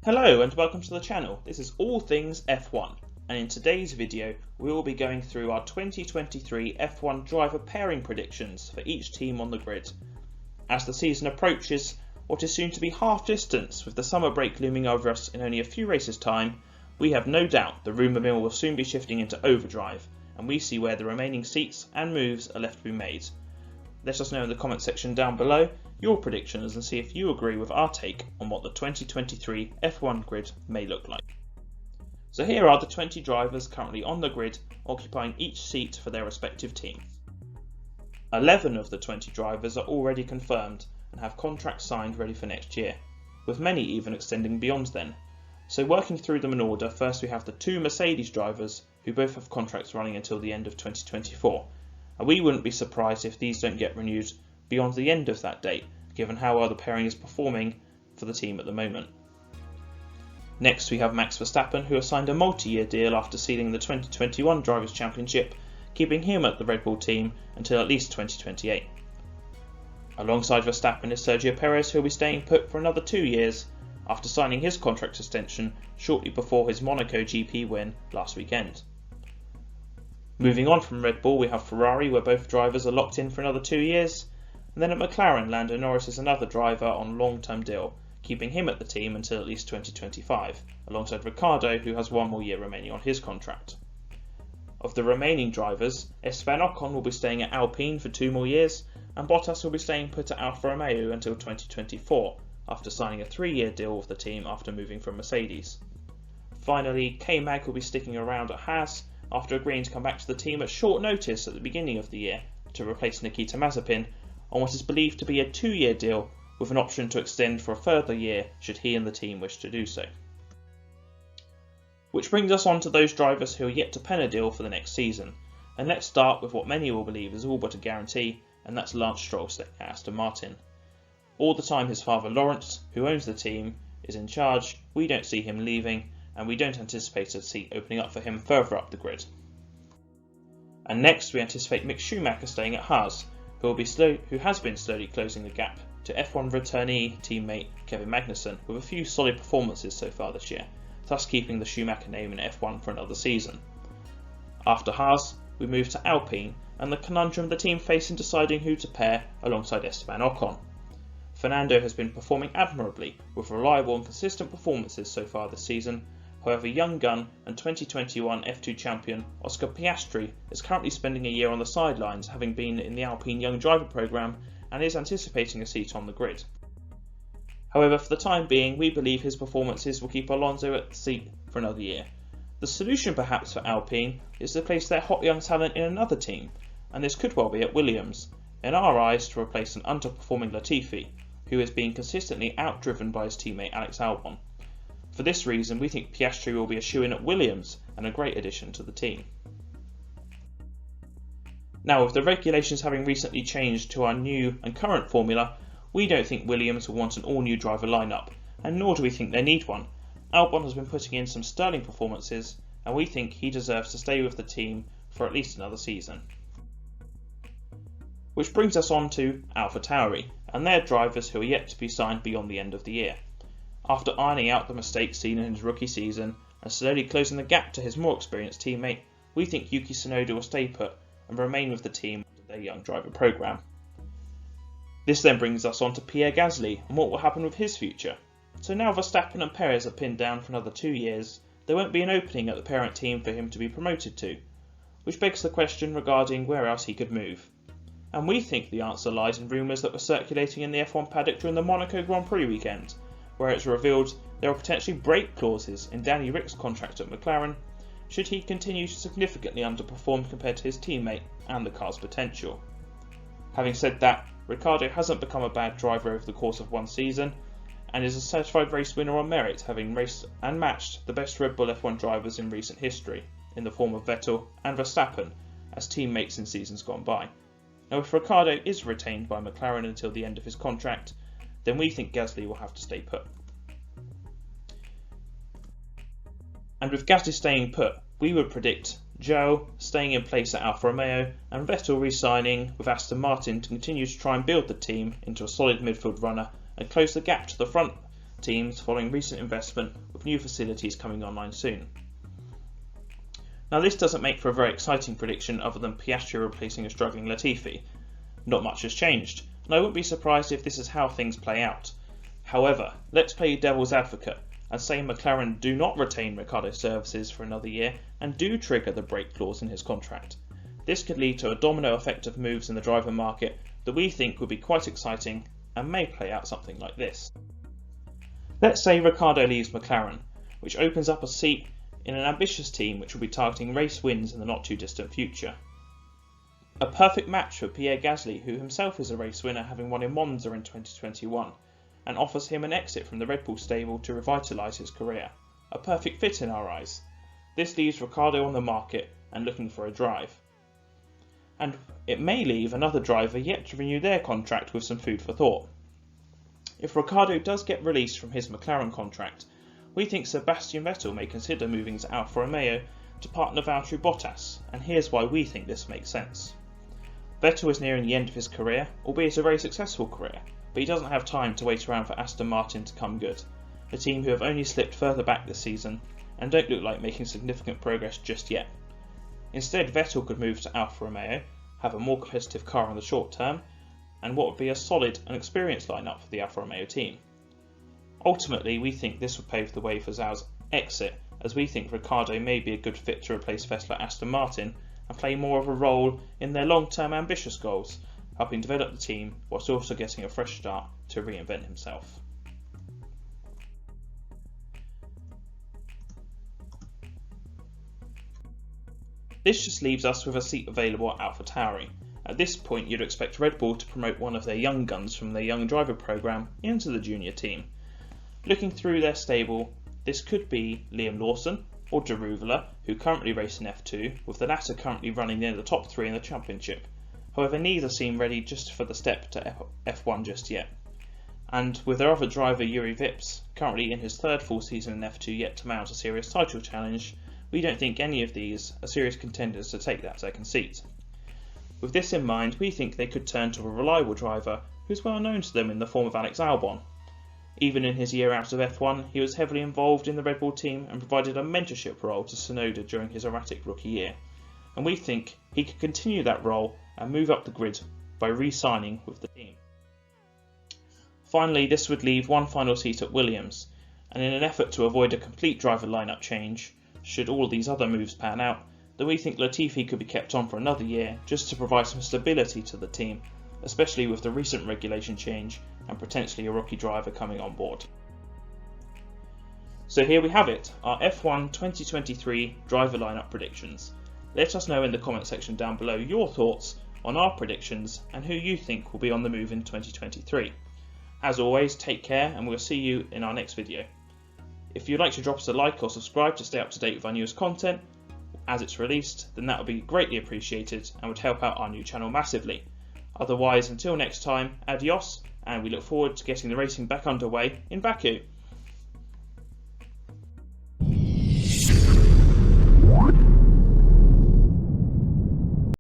Hello and welcome to the channel. This is all things F1, and in today's video we will be going through our 2023 F1 driver pairing predictions for each team on the grid. As the season approaches what is soon to be half distance, with the summer break looming over us in only a few races time, we have no doubt the rumour mill will soon be shifting into overdrive, and we see where the remaining seats and moves are left to be made. Let us know in the comment section down below your predictions and see if you agree with our take on what the 2023 F1 grid may look like. So here are the 20 drivers currently on the grid, occupying each seat for their respective teams. 11 of the 20 drivers are already confirmed and have contracts signed ready for next year, with many even extending beyond then. So working through them in order, first we have the two Mercedes drivers who both have contracts running until the end of 2024. And we wouldn't be surprised if these don't get renewed beyond the end of that date, given how well the pairing is performing for the team at the moment. Next we have Max Verstappen, who has signed a multi-year deal after sealing the 2021 Drivers' Championship, keeping him at the Red Bull team until at least 2028. Alongside Verstappen is Sergio Perez, who will be staying put for another 2 years after signing his contract extension shortly before his Monaco GP win last weekend. Moving on from Red Bull, we have Ferrari, where both drivers are locked in for another 2 years, and then at McLaren, Lando Norris is another driver on a long-term deal, keeping him at the team until at least 2025, alongside Ricciardo, who has 1 more year remaining on his contract. Of the remaining drivers, Esteban Ocon will be staying at Alpine for 2 more years, and Bottas will be staying put at Alfa Romeo until 2024, after signing a 3-year deal with the team after moving from Mercedes. Finally, K-Mag will be sticking around at Haas, after agreeing to come back to the team at short notice at the beginning of the year to replace Nikita Mazepin on what is believed to be a 2-year deal with an option to extend for a further year should he and the team wish to do so. Which brings us on to those drivers who are yet to pen a deal for the next season, and let's start with what many will believe is all but a guarantee, and that's Lance Stroll staying at Aston Martin. All the time his father Lawrence, who owns the team, is in charge, we don't see him leaving, and we don't anticipate a seat opening up for him further up the grid. And next we anticipate Mick Schumacher staying at Haas, who has been slowly closing the gap to F1 returnee teammate Kevin Magnussen with a few solid performances so far this year, thus keeping the Schumacher name in F1 for another season. After Haas, we move to Alpine and the conundrum the team face in deciding who to pair alongside Esteban Ocon. Fernando has been performing admirably with reliable and consistent performances so far this season. However, young gun and 2021 F2 champion Oscar Piastri is currently spending a year on the sidelines, having been in the Alpine Young Driver programme, and is anticipating a seat on the grid. However, for the time being, we believe his performances will keep Alonso at the seat for another year. The solution perhaps for Alpine is to place their hot young talent in another team, and this could well be at Williams, in our eyes to replace an underperforming Latifi, who is being consistently outdriven by his teammate Alex Albon. For this reason, we think Piastri will be a shoo-in at Williams and a great addition to the team. Now, with the regulations having recently changed to our new and current formula, we don't think Williams will want an all-new driver lineup, and nor do we think they need one. Albon has been putting in some sterling performances, and we think he deserves to stay with the team for at least another season. Which brings us on to AlphaTauri, and their drivers who are yet to be signed beyond the end of the year. After ironing out the mistakes seen in his rookie season and slowly closing the gap to his more experienced teammate, we think Yuki Tsunoda will stay put and remain with the team under their young driver programme. This then brings us on to Pierre Gasly and what will happen with his future. So now Verstappen and Perez are pinned down for another 2 years, there won't be an opening at the parent team for him to be promoted to, which begs the question regarding where else he could move. And we think the answer lies in rumours that were circulating in the F1 paddock during the Monaco Grand Prix weekend, where it's revealed there are potentially break clauses in Danny Ric's contract at McLaren should he continue to significantly underperform compared to his teammate and the car's potential. Having said that, Ricciardo hasn't become a bad driver over the course of one season and is a certified race winner on merit, having raced and matched the best Red Bull F1 drivers in recent history in the form of Vettel and Verstappen as teammates in seasons gone by. Now, if Ricciardo is retained by McLaren until the end of his contract, then we think Gasly will have to stay put. And with Gasly staying put, we would predict Zhou staying in place at Alfa Romeo and Vettel re-signing with Aston Martin to continue to try and build the team into a solid midfield runner and close the gap to the front teams following recent investment with new facilities coming online soon. Now this doesn't make for a very exciting prediction other than Piastri replacing a struggling Latifi. Not much has changed, and I wouldn't be surprised if this is how things play out. However, let's play devil's advocate and say McLaren do not retain Ricciardo's services for another year and do trigger the break clause in his contract. This could lead to a domino effect of moves in the driver market that we think would be quite exciting and may play out something like this. Let's say Ricciardo leaves McLaren, which opens up a seat in an ambitious team which will be targeting race wins in the not too distant future. A perfect match for Pierre Gasly, who himself is a race winner, having won in Monza in 2021, and offers him an exit from the Red Bull stable to revitalise his career. A perfect fit in our eyes. This leaves Ricciardo on the market and looking for a drive. And it may leave another driver yet to renew their contract with some food for thought. If Ricciardo does get released from his McLaren contract, we think Sebastian Vettel may consider moving to Alfa Romeo to partner Valtteri Bottas, and here's why we think this makes sense. Vettel is nearing the end of his career, albeit a very successful career, but he doesn't have time to wait around for Aston Martin to come good, a team who have only slipped further back this season and don't look like making significant progress just yet. Instead, Vettel could move to Alfa Romeo, have a more competitive car in the short term, and what would be a solid and experienced lineup for the Alfa Romeo team. Ultimately, we think this would pave the way for Zhou's exit, as we think Ricciardo may be a good fit to replace Vettel at Aston Martin and play more of a role in their long-term ambitious goals, helping develop the team whilst also getting a fresh start to reinvent himself. This just leaves us with a seat available at AlphaTauri. At this point, you'd expect Red Bull to promote one of their young guns from their young driver program into the junior team. Looking through their stable, this could be Liam Lawson or Daruvala, who currently race in F2, with the latter currently running near the top 3 in the championship. However, neither seem ready just for the step to F1 just yet. And with their other driver Yuri Vips, currently in his 3rd full season in F2 yet to mount a serious title challenge, we don't think any of these are serious contenders to take that 2nd seat. With this in mind, we think they could turn to a reliable driver who's well known to them in the form of Alex Albon. Even in his year out of F1, he was heavily involved in the Red Bull team and provided a mentorship role to Tsunoda during his erratic rookie year, and we think he could continue that role and move up the grid by re-signing with the team. Finally, this would leave one final seat at Williams, and in an effort to avoid a complete driver lineup change, should all these other moves pan out, then we think Latifi could be kept on for another year just to provide some stability to the team, especially with the recent regulation change and potentially a rookie driver coming on board. So here we have it, our F1 2023 driver lineup predictions. Let us know in the comment section down below your thoughts on our predictions and who you think will be on the move in 2023. As always, take care and we'll see you in our next video. If you'd like to drop us a like or subscribe to stay up to date with our newest content as it's released, then that would be greatly appreciated and would help out our new channel massively. Otherwise, until next time, adios, and we look forward to getting the racing back underway in Baku.